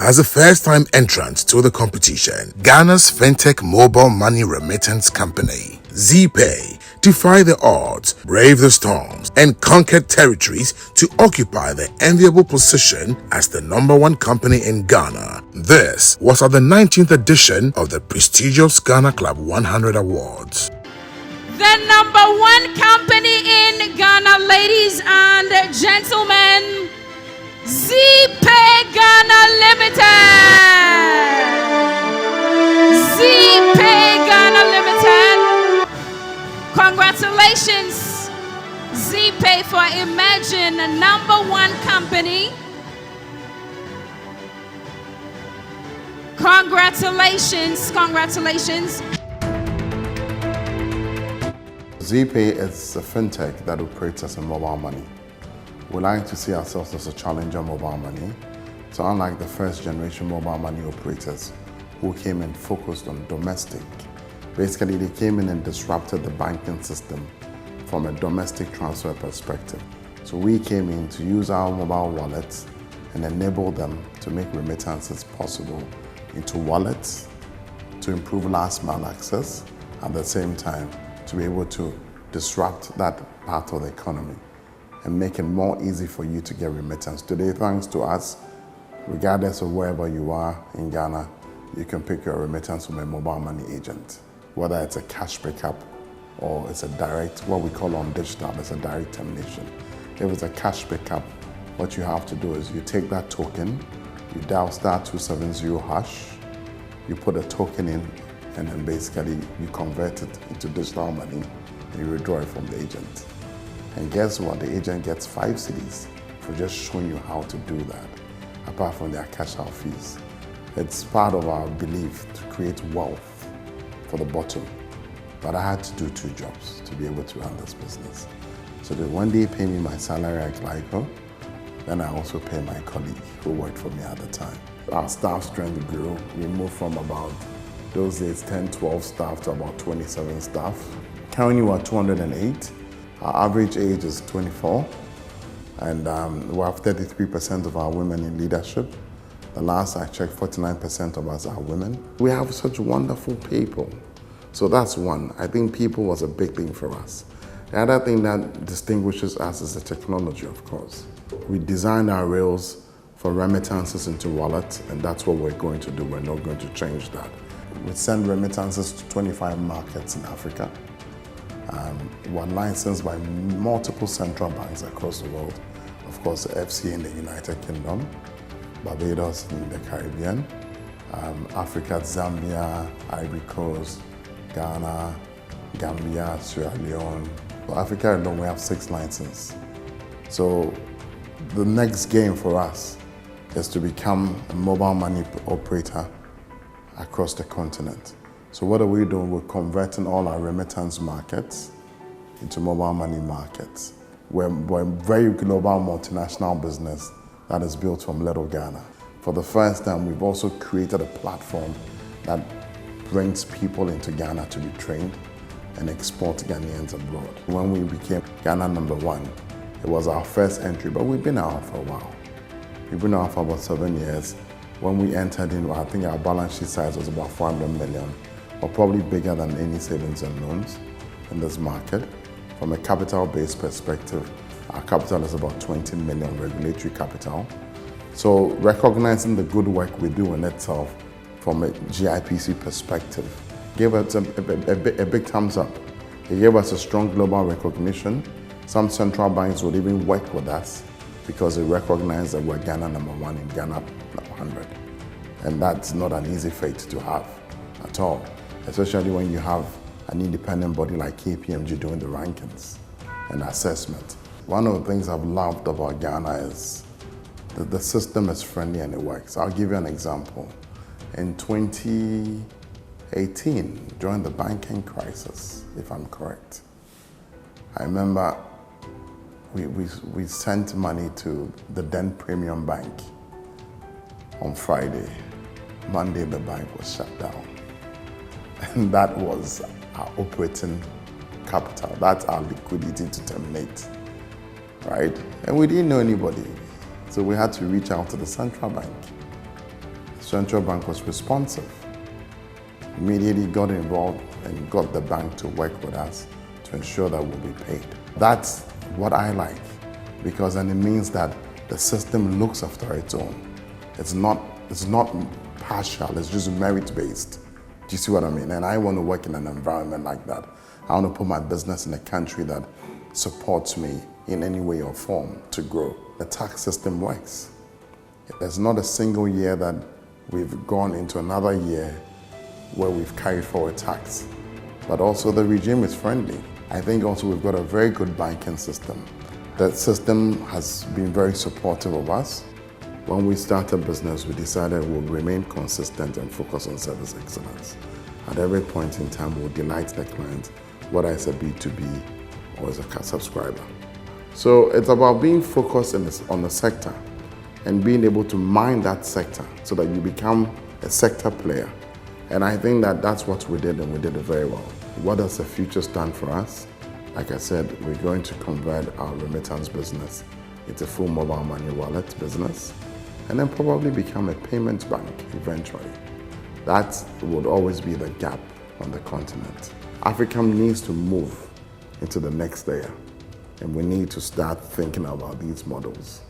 As a first-time entrant to the competition, Ghana's Fintech mobile money remittance company, ZPay, defied the odds, braved the storms, and conquered territories to occupy the enviable position as the #1 company in Ghana. This was at the 19th edition of the prestigious Ghana Club 100 Awards. The #1 company in Ghana, ladies and gentlemen, ZPay Ghana Limited. ZPay Ghana Limited. Congratulations, ZPay, for emerging #1 company. Congratulations, congratulations. ZPay is a fintech that operates as a mobile money. We like to see ourselves as a challenger mobile money. So unlike the first generation mobile money operators who came and focused on domestic, basically they came in and disrupted the banking system from a domestic transfer perspective. So we came in to use our mobile wallets and enable them to make remittances possible into wallets, to improve last mile access, at the same time to be able to disrupt that part of the economy and make it more easy for you to get remittance. Today, thanks to us, regardless of wherever you are in Ghana, you can pick your remittance from a mobile money agent. Whether it's a cash pickup or it's a direct, what we call on digital, it's a direct termination. If it's a cash pickup, what you have to do is you take that token, you dial *270#, you put a token in, and then basically you convert it into digital money and you withdraw it from the agent. And guess what? The agent gets 5 cedis for just showing you how to do that, apart from their cash out fees. It's part of our belief to create wealth for the bottom. But I had to do 2 jobs to be able to run this business. So that when they pay me my salary at Glyco, then I also pay my colleague who worked for me at the time. Our staff strength grew. We moved from about those days 10, 12 staff to about 27 staff. Currently we're 208. Our average age is 24, and we have 33% of our women in leadership. The last I checked, 49% of us are women. We have such wonderful people. So that's one. I think people was a big thing for us. The other thing that distinguishes us is the technology, of course. We designed our rails for remittances into wallets, and that's what we're going to do. We're not going to change that. We send remittances to 25 markets in Africa. We're licensed by multiple central banks across the world. Of course, the FC in the United Kingdom, Barbados in the Caribbean, Africa, Zambia, Ivory Coast, Ghana, Gambia, Sierra Leone. For Africa alone, we have 6 licenses. So the next game for us is to become a mobile money operator across the continent. So what are we doing? We're converting all our remittance markets into mobile money markets. We're a very global multinational business that is built from Little Ghana. For the first time, we've also created a platform that brings people into Ghana to be trained and export Ghanaians abroad. When we became Ghana #1, it was our first entry, but we've been out for a while. We've been out for about 7 years. When we entered in, I think our balance sheet size was about 400 million, or probably bigger than any savings and loans in this market. From a capital-based perspective, our capital is about 20 million regulatory capital. So recognizing the good work we do in itself from a GIPC perspective gave us a big thumbs up. It gave us a strong global recognition. Some central banks would even work with us because they recognize that we're Ghana #1 in Ghana 100. And that's not an easy fate to have at all, especially when you have an independent body like KPMG doing the rankings and assessment. One of the things I've loved about Ghana is that the system is friendly and it works. I'll give you an example. In 2018, during the banking crisis, if I'm correct, I remember we sent money to the then Premium Bank on Friday. Monday, the bank was shut down. And that was our operating capital. That's our liquidity to terminate, right? And we didn't know anybody. So we had to reach out to the central bank. Central Bank was responsive. Immediately got involved and got the bank to work with us to ensure that we'll be paid. That's what I like, because then it means that the system looks after its own. It's not partial, it's just merit-based. Do you see what I mean? And I want to work in an environment like that. I want to put my business in a country that supports me in any way or form to grow. The tax system works. There's not a single year that we've gone into another year where we've carried forward tax. But also the regime is friendly. I think also we've got a very good banking system. The system has been very supportive of us. When we started business, we decided we'll remain consistent and focus on service excellence. At every point in time, we'll delight the client, whether it's a B2B or as a subscriber. So it's about being focused on the sector and being able to mine that sector so that you become a sector player. And I think that that's what we did, and we did it very well. What does the future stand for us? Like I said, we're going to convert our remittance business into full mobile money wallet business, and then probably become a payment bank eventually. That would always be the gap on the continent. Africa needs to move into the next layer, and we need to start thinking about these models.